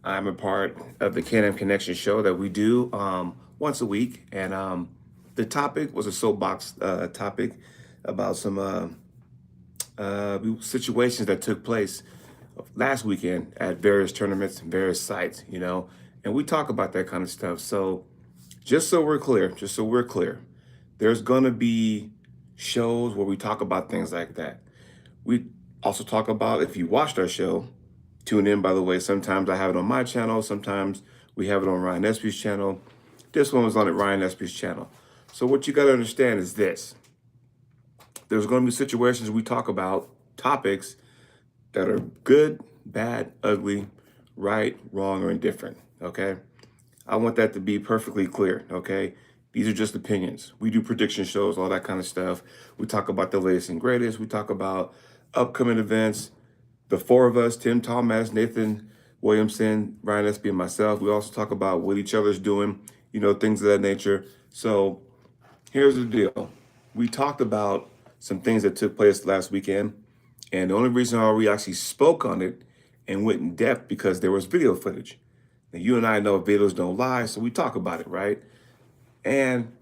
I'm a part of the Can Connection show that we do once a week. And the topic was a soapbox topic about some situations that took place last weekend at various tournaments and various sites, and we talk about that kind of stuff. So just so we're clear, there's going to be shows where we talk about things like that. We also talk about, if you watched our show, tune in, by the way. Sometimes I have it on my channel. Sometimes we have it on Ryan Espy's channel. This one was on at Ryan Espy's channel. So what you got to understand is this. There's going to be situations we talk about topics that are good, bad, ugly, right, wrong, or indifferent, okay? I want that to be perfectly clear, okay? These are just opinions. We do prediction shows, all that kind of stuff. We talk about the latest and greatest. We talk about upcoming events. The four of us, Tim Thomas, Nathan Williamson, Ryan Espy, and myself, we also talk about what each other's doing, things of that nature. So here's the deal. We talked about some things that took place last weekend, and the only reason why we actually spoke on it and went in depth because there was video footage. Now, you and I know videos don't lie, so we talk about it, right? And,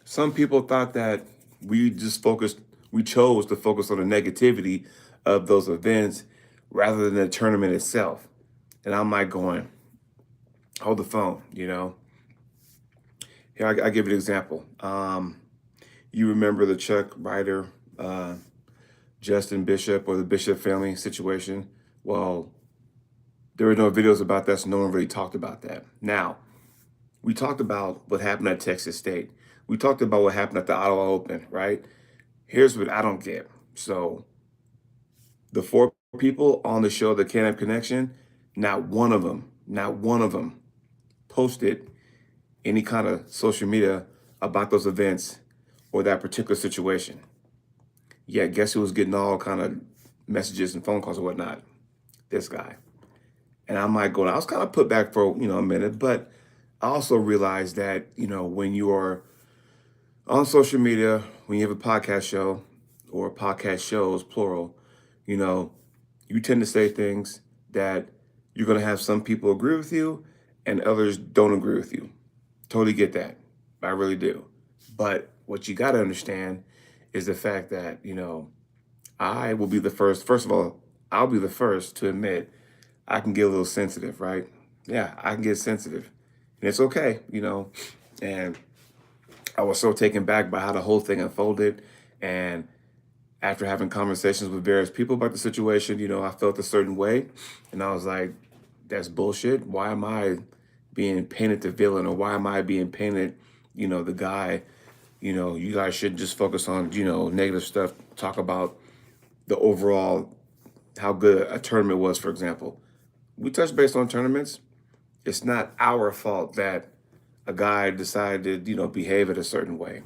some people thought that we chose to focus on the negativity of those events rather than the tournament itself. And I'm like going, hold the phone. Here, I give you an example. You remember the Chuck Ryder, Justin Bishop, or the Bishop family situation? Well, there were no videos about that, so no one really talked about that. Now, we talked about what happened at Texas State. We talked about what happened at the Ottawa Open, right? Here's what I don't get. So the four people on the show, the Can Connection, not one of them posted any kind of social media about those events or that particular situation. Yeah, guess who was getting all kind of messages and phone calls and whatnot? This guy. And I might go, I was kind of put back for, a minute, but I also realized that, when you are on social media, when you have a podcast show or podcast shows, plural, you know, you tend to say things that you're going to have some people agree with you and others don't agree with you. Totally get that. I really do. But what you got to understand is the fact that, I will be the first of all, I'll be the first to admit I can get a little sensitive, right? Yeah, I can get sensitive. And it's okay. And I was so taken back by how the whole thing unfolded. And after having conversations with various people about the situation, I felt a certain way. And I was like, that's bullshit. Why am I being painted the villain, or why am I being painted, the guy? You guys should just focus on, negative stuff. Talk about the overall, how good a tournament was, for example. We touched base on tournaments. It's not our fault that a guy decided to, behave in a certain way.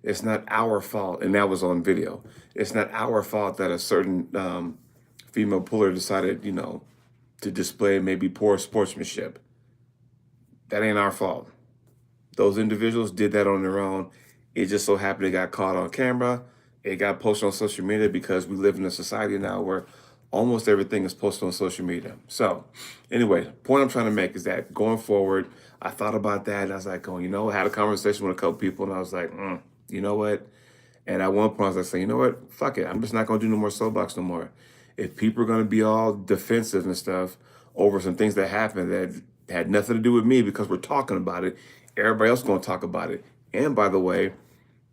It's not our fault, and that was on video. It's not our fault that a certain female puller decided, to display maybe poor sportsmanship. That ain't our fault. Those individuals did that on their own. It just so happened it got caught on camera. It got posted on social media because we live in a society now where almost everything is posted on social media. So anyway, the point I'm trying to make is that going forward, I thought about that and I was like, I had a conversation with a couple people and I was like, you know what? And at one point I was like, saying, you know what? Fuck it. I'm just not going to do no more soapbox no more. If people are going to be all defensive and stuff over some things that happened that had nothing to do with me because we're talking about it, everybody else is going to talk about it. And by the way,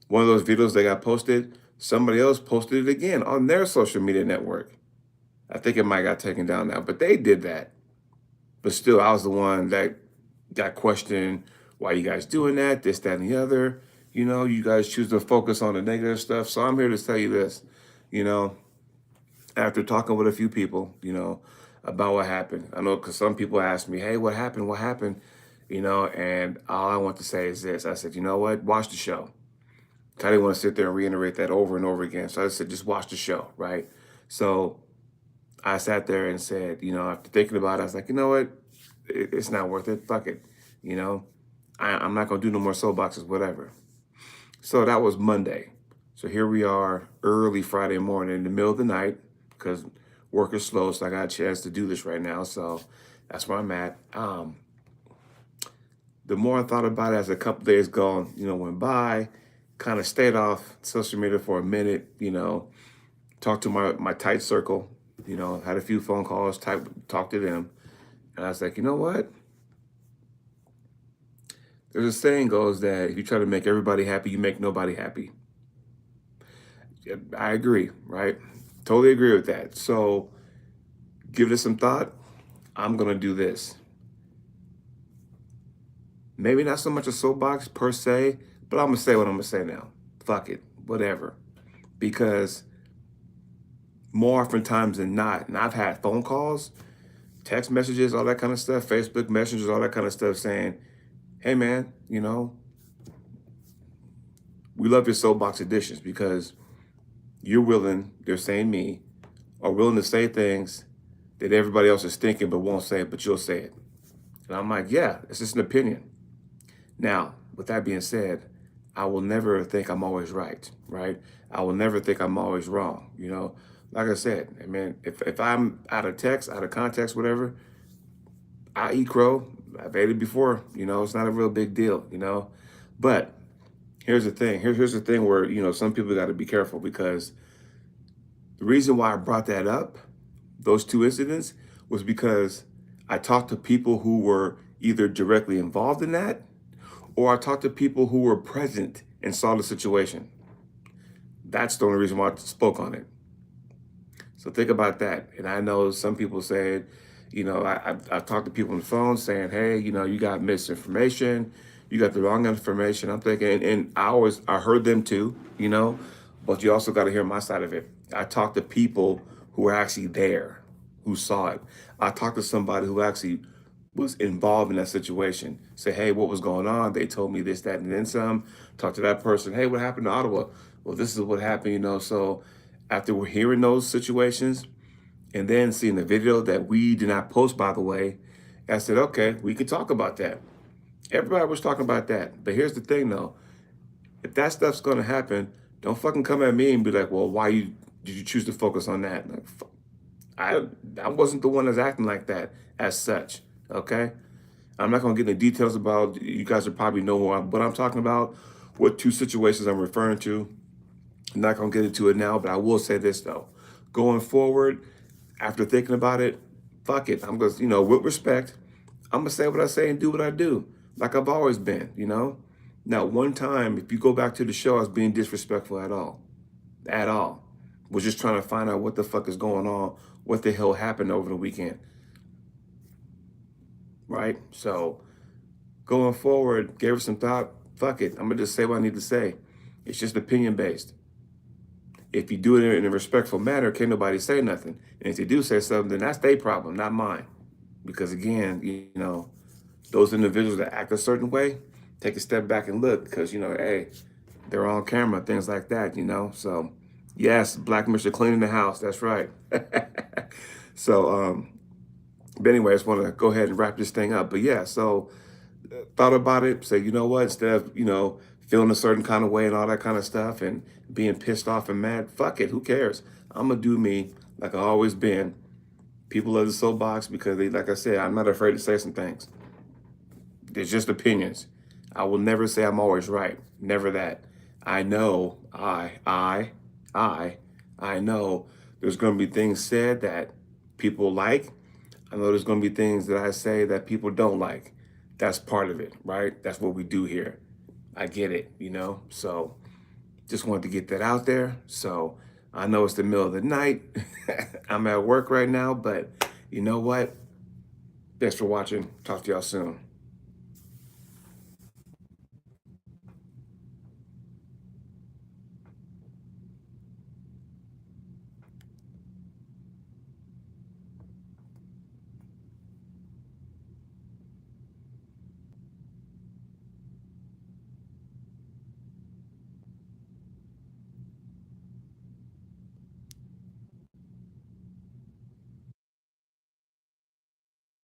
one of those videos that got posted, somebody else posted it again on their social media network. I think it might got taken down now, but they did that. But still, I was the one that got questioned, why you guys doing that, this, that, and the other. You guys choose to focus on the negative stuff. So I'm here to tell you this, you know, after talking with a few people, about what happened. I know because some people ask me, hey, what happened? What happened? And all I want to say is this. I said, you know what? Watch the show. I didn't want to sit there and reiterate that over and over again. So I said, just watch the show, right? So I sat there and said, after thinking about it, I was like, you know what? It's not worth it. Fuck it. I'm not going to do no more soapboxes, whatever. So that was Monday. So here we are early Friday morning in the middle of the night because work is slow. So I got a chance to do this right now. So That's where I'm at. The more I thought about it as a couple days went by, kind of stayed off social media for a minute, talked to my tight circle, had a few phone calls, talked to them. And I was like, you know what? There's a saying goes that if you try to make everybody happy, you make nobody happy. Yeah, I agree, right? Totally agree with that. So give it some thought. I'm going to do this. Maybe not so much a soapbox per se, but I'm going to say what I'm going to say now. Fuck it, whatever. Because more often times than not, and I've had phone calls, text messages, all that kind of stuff, Facebook messages, all that kind of stuff saying, hey man, we love your soapbox editions because you're willing, they're saying me, are willing to say things that everybody else is thinking but won't say it, but you'll say it. And I'm like, yeah, it's just an opinion. Now, with that being said, I will never think I'm always right, right? I will never think I'm always wrong, Like I said, I mean, if I'm out of text, out of context, whatever, I eat crow. I've ate it before, it's not a real big deal, But here's the thing. Here's the thing where, some people got to be careful because the reason why I brought that up, those two incidents, was because I talked to people who were either directly involved in that or I talked to people who were present and saw the situation. That's the only reason why I spoke on it. So think about that. And I know some people said, I've talked to people on the phone saying, hey, you got misinformation, you got the wrong information. I'm thinking, and I heard them too, but you also got to hear my side of it. I talked to people who were actually there, who saw it. I talked to somebody who actually was involved in that situation. Say, hey, what was going on? They told me this, that, and then some. Talk to that person. Hey, what happened to Ottawa? Well, this is what happened, So after we're hearing those situations and then seeing the video that we did not post, by the way, I said, okay, we could talk about that. Everybody was talking about that. But here's the thing, though. If that stuff's going to happen, don't fucking come at me and be like, well, did you choose to focus on that? Like, I wasn't the one that's acting like that as such, okay? I'm not going to get into details about, you guys will probably know what I'm talking about, what two situations I'm referring to. I'm not going to get into it now, but I will say this, though. Going forward, after thinking about it, fuck it. I'm going to, with respect, I'm going to say what I say and do what I do, like I've always been, Now, one time, if you go back to the show, I was being disrespectful at all. At all. Was just trying to find out what the fuck is going on, what the hell happened over the weekend. Right? So, going forward, gave her some thought, fuck it. I'm going to just say what I need to say. It's just opinion based. If you do it in a respectful manner, can't nobody say nothing. And if they do say something, then that's their problem, not mine. Because again, those individuals that act a certain way, take a step back and look because, hey, they're on camera, things like that, So, yes, Black Mr. Cleaning the house. That's right. So, but anyway, I just want to go ahead and wrap this thing up. But yeah, so thought about it, say, you know what, instead of, feeling a certain kind of way and all that kind of stuff and being pissed off and mad, fuck it, who cares? I'm going to do me like I always been. People love the soapbox because like I said, I'm not afraid to say some things. There's just opinions. I will never say I'm always right. Never that. I know, I know there's going to be things said that people like. I know there's going to be things that I say that people don't like. That's part of it, right? That's what we do here. I get it, So just wanted to get that out there. So I know it's the middle of the night. I'm at work right now, but you know what? Thanks for watching. Talk to y'all soon.